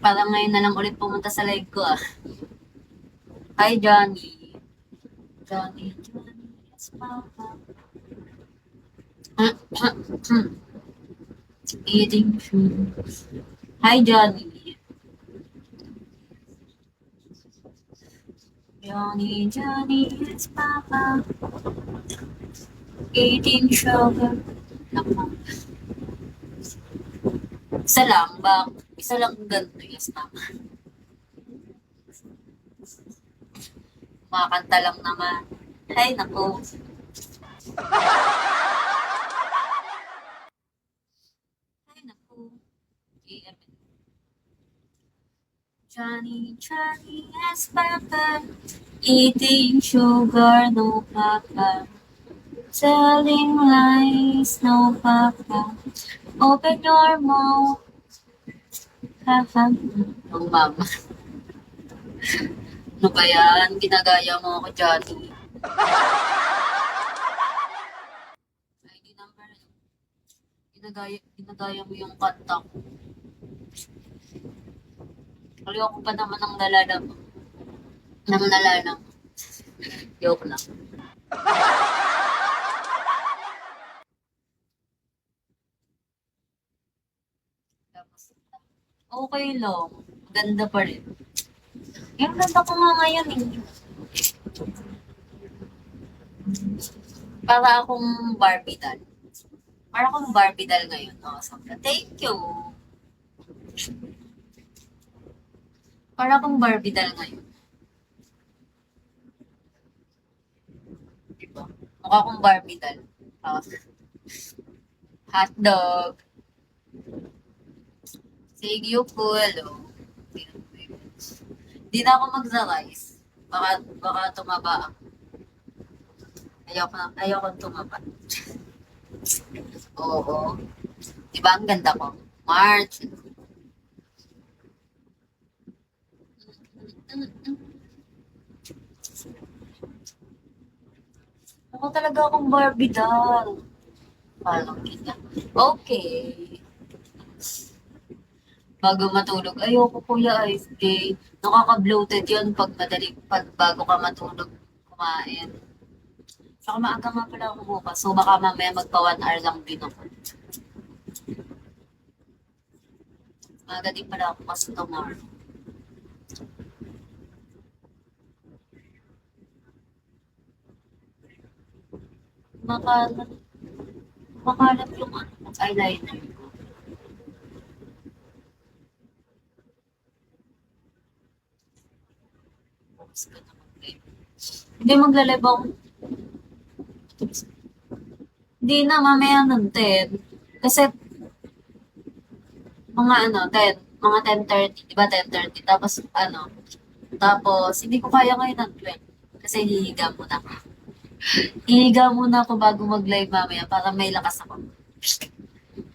Parang ngayon na lang ulit pumunta sa live ko ah. Hi Johnny. Johnny, Johnny, yes, Papa. Eating food. Hi Johnny. Johnny, Johnny, yes, Papa. Eating sugar. Naku. Isa lang ba? Isa lang ganito, yes, Papa. Kumakanta lang naman. Ay, naku. Ay, naku. Johnny, Johnny, yes, Papa. Eating sugar, no, Papa. Telling lies, no, Papa. Open your mouth. Haha. Oh, mama. Ano ba yan? Ginagaya mo ako, Johnny. ID number. Ginagaya mo yung kanta ko. Ayoko pa naman ng nalala mo. Nang nalala mo. Joke lang. Tapos, okay lang. Ganda pa rin. Yung ganda ko nga ngayon eh. Para akong Barbie doll. Para akong Barbie doll ngayon. Oh, sobra. Thank you. Para akong Barbie doll ngayon. Diba? Mukha akong Barbie doll. Oh. Hotdog. Sige you po, hello. Hindi na ako magsa-rice. Baka tumaba ako. Ayoko tumaba. Oo. Diba ang ganda ko? March. Ako talaga akong Barbie doll. Parang kita. Okay. Bago matulog. Ayoko kuya IFJ. Nakaka-bloated yun pag bago ka matulog kumain. Saka maaga nga pala ako bukas. So baka mamaya magpa 1 hour lang din ako. Maaga din pala ako kasi tomorrow. Makalat. Makalat yung eyeliner ko. Bukas ka na mag-live. Hindi magla-live ako. Hindi na, mamaya ng 10. Kasi mga 10, mga 10:30, di ba 10:30? Tapos hindi ko kaya ngayon ng 12. Kasi hihiga muna ako. Hihiga muna ako bago mag-live mamaya para may lakas ako.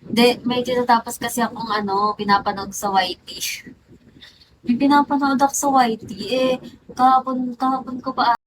Hindi, may tinatapos kasi akong pinapanood sa YT. May pinapanood ako sa YT, kahapon ko pa